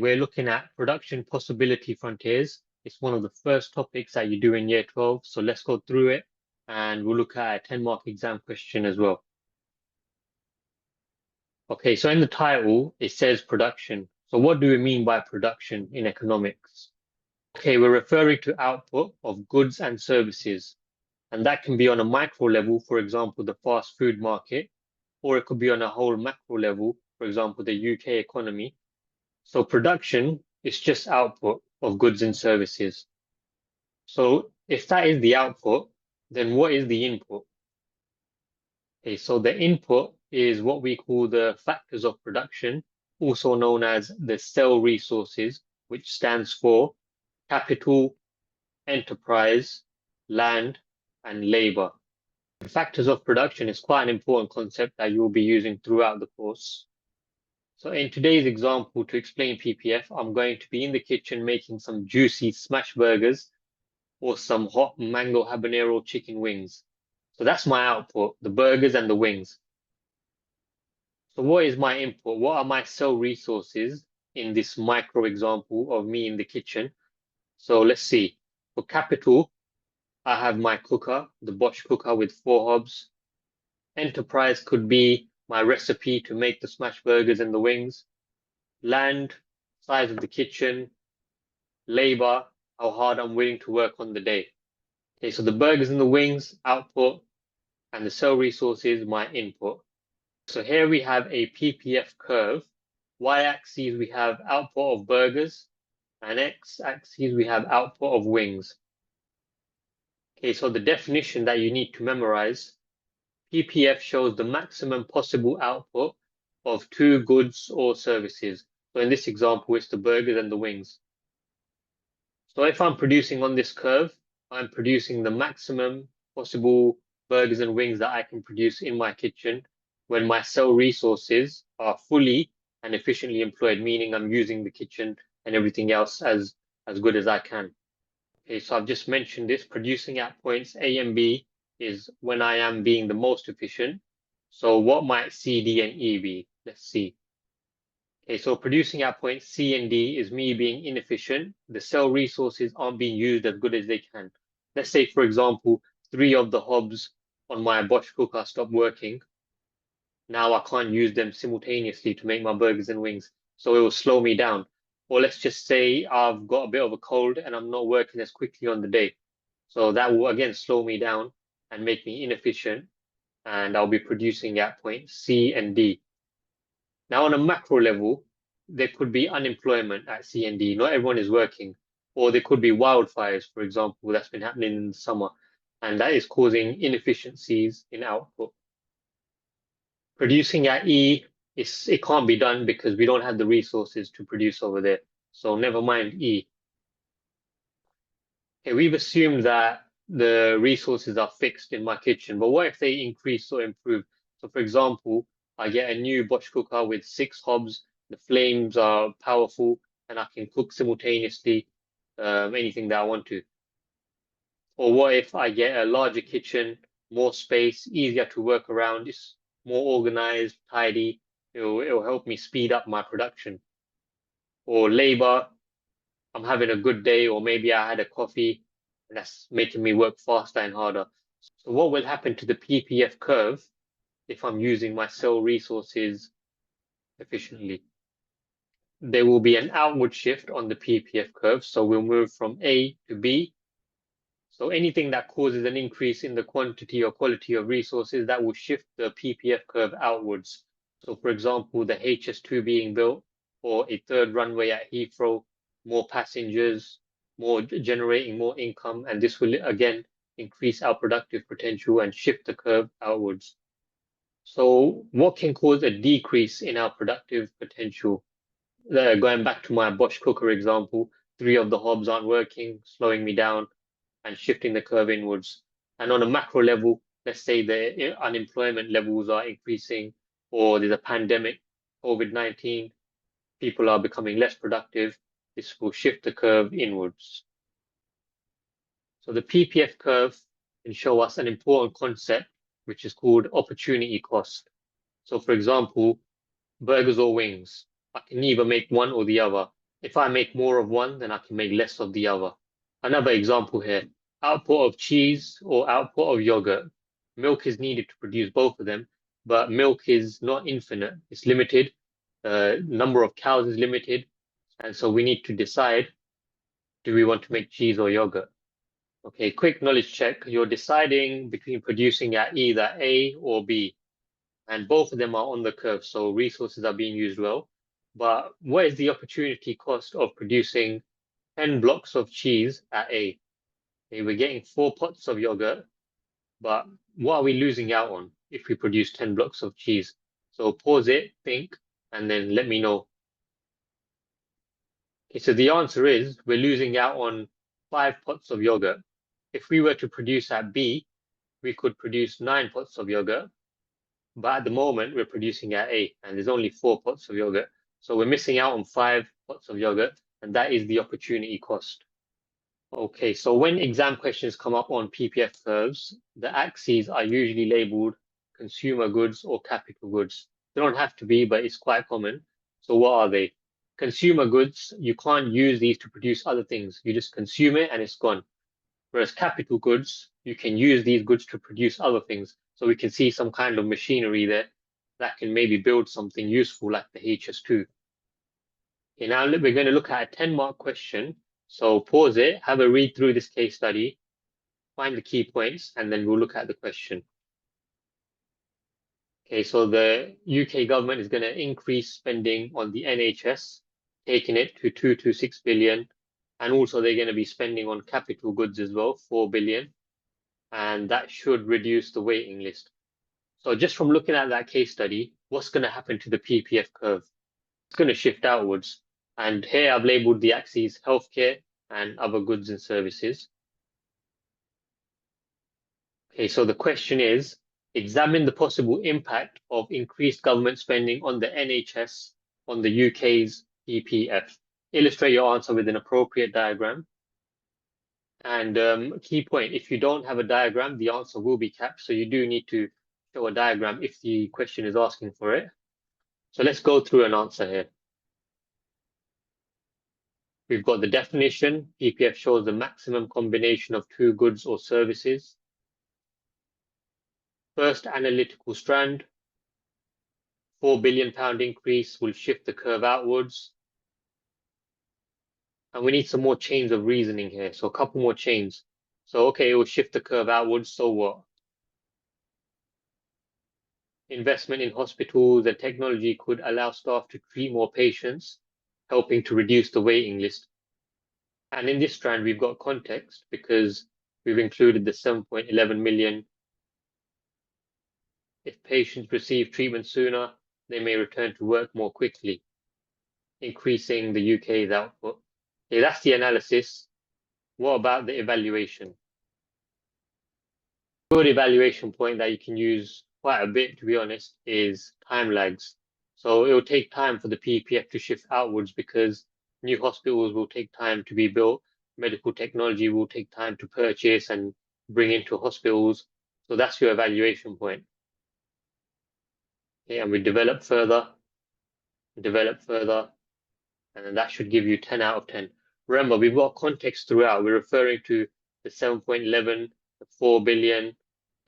We're looking at production possibility frontiers. It's one of the first topics that you do in year 12. So let's go through it and we'll look at a 10-mark exam question as well. Okay, so in the title, it says production. So what do we mean by production in economics? Okay, we're referring to output of goods and services. And that can be on a micro level, for example, the fast food market, or it could be on a whole macro level, for example, the UK economy. So production is just output of goods and services. So if that is the output, then what is the input? Okay, so the input is what we call the factors of production, also known as the cell resources, which stands for capital, enterprise, land, and labor. The factors of production is quite an important concept that you will be using throughout the course. So in today's example, to explain PPF, I'm going to be in the kitchen making some juicy smash burgers or some hot mango habanero chicken wings. So that's my output, the burgers and the wings. So what is my input? What are my cell resources in this micro example of me in the kitchen? So let's see. For capital, I have my cooker, the Bosch cooker with 4 hobs. Enterprise could be my recipe to make the smash burgers and the wings. Land, size of the kitchen. Labor, how hard I'm willing to work on the day. Okay, so the burgers and the wings, output, and the cell resources, my input. So here we have a PPF curve. Y-axis, we have output of burgers, and x-axis, we have output of wings. Okay, so the definition that you need to memorize, PPF shows the maximum possible output of 2 goods or services. So in this example, it's the burgers and the wings. So if I'm producing on this curve, I'm producing the maximum possible burgers and wings that I can produce in my kitchen when my cell resources are fully and efficiently employed, meaning I'm using the kitchen and everything else as good as I can. Okay, so I've just mentioned this, producing at points A and B is when I am being the most efficient. So what might C, D, and E be? Let's see. Okay, so producing at points C and D is me being inefficient. The cell resources aren't being used as good as they can. Let's say, for example, 3 of the hobs on my Bosch cooker stop working. Now I can't use them simultaneously to make my burgers and wings, so it will slow me down. Or let's just say I've got a bit of a cold and I'm not working as quickly on the day. So that will again slow me down and make me inefficient, and I'll be producing at points C and D. Now, on a macro level, there could be unemployment at C and D. Not everyone is working. Or there could be wildfires, for example, that's been happening in the summer, and that is causing inefficiencies in output. Producing at E, it can't be done because we don't have the resources to produce over there. So never mind E. Okay, we've assumed that the resources are fixed in my kitchen, but what if they increase or improve? So for example, I get a new Bosch cooker with 6 hobs, the flames are powerful, and I can cook simultaneously anything that I want to. Or what if I get a larger kitchen, more space, easier to work around, it's more organized, tidy, it'll help me speed up my production. Or labor, I'm having a good day, or maybe I had a coffee and that's making me work faster and harder. So what will happen to the PPF curve if I'm using my cell resources efficiently? There will be an outward shift on the PPF curve. So we'll move from A to B. So anything that causes an increase in the quantity or quality of resources, that will shift the PPF curve outwards. So for example, the HS2 being built, or a 3rd runway at Heathrow, more passengers, generating more income, and this will again increase our productive potential and shift the curve outwards. So what can cause a decrease in our productive potential? Going back to my Bosch cooker example, 3 of the hobs aren't working, slowing me down and shifting the curve inwards. And on a macro level, let's say the unemployment levels are increasing, or there's a pandemic, COVID-19, people are becoming less productive, this will shift the curve inwards. So the PPF curve can show us an important concept, which is called opportunity cost. So for example, burgers or wings, I can either make one or the other. If I make more of one, then I can make less of the other. Another example here, output of cheese or output of yogurt. Milk is needed to produce both of them, but milk is not infinite. It's limited. The number of cows is limited. And so we need to decide, do we want to make cheese or yogurt? Okay, quick knowledge check. You're deciding between producing at either A or B, and both of them are on the curve, so resources are being used well. But what is the opportunity cost of producing 10 blocks of cheese at A? Okay, we're getting 4 pots of yogurt, but what are we losing out on if we produce 10 blocks of cheese? So pause it, think, and then let me know. Okay, so the answer is we're losing out on 5 pots of yogurt. If we were to produce at B, we could produce 9 pots of yogurt, but at the moment we're producing at A, and there's only 4 pots of yogurt. So we're missing out on 5 pots of yogurt, and that is the opportunity cost. Okay, so when exam questions come up on PPF curves, the axes are usually labeled consumer goods or capital goods. They don't have to be, but it's quite common. So what are they? Consumer goods, you can't use these to produce other things. You just consume it and it's gone. Whereas capital goods, you can use these goods to produce other things. So we can see some kind of machinery there that can maybe build something useful like the HS2. Okay, now we're going to look at a 10-mark question. So pause it, have a read through this case study, find the key points, and then we'll look at the question. Okay, so the UK government is going to increase spending on the NHS, taking it to 226 billion. And also they're going to be spending on capital goods as well, 4 billion. And that should reduce the waiting list. So just from looking at that case study, what's going to happen to the PPF curve? It's going to shift outwards. And here I've labeled the axes healthcare and other goods and services. Okay, so the question is, examine the possible impact of increased government spending on the NHS on the UK's PPF. Illustrate your answer with an appropriate diagram. And key point, if you don't have a diagram, the answer will be capped. So you do need to show a diagram if the question is asking for it. So let's go through an answer here. We've got the definition. PPF shows the maximum combination of two goods or services. First analytical strand, £4 billion increase will shift the curve outwards. And we need some more chains of reasoning here. So a couple more chains. So, okay, it will shift the curve outwards. So what? Investment in hospitals and technology could allow staff to treat more patients, helping to reduce the waiting list. And in this strand, we've got context because we've included the 7.11 million. If patients receive treatment sooner, they may return to work more quickly, increasing the UK's output. Okay, that's the analysis. What about the evaluation? Good evaluation point that you can use quite a bit, to be honest, is time lags. So it will take time for the PPF to shift outwards because new hospitals will take time to be built. Medical technology will take time to purchase and bring into hospitals. So that's your evaluation point. Okay, and we develop further, and then that should give you 10 out of 10. Remember, we've got context throughout. We're referring to the 7.11, the 4 billion,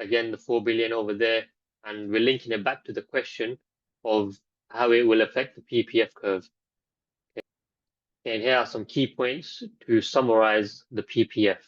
again, the 4 billion over there, and we're linking it back to the question of how it will affect the PPF curve. Okay. And here are some key points to summarize the PPF.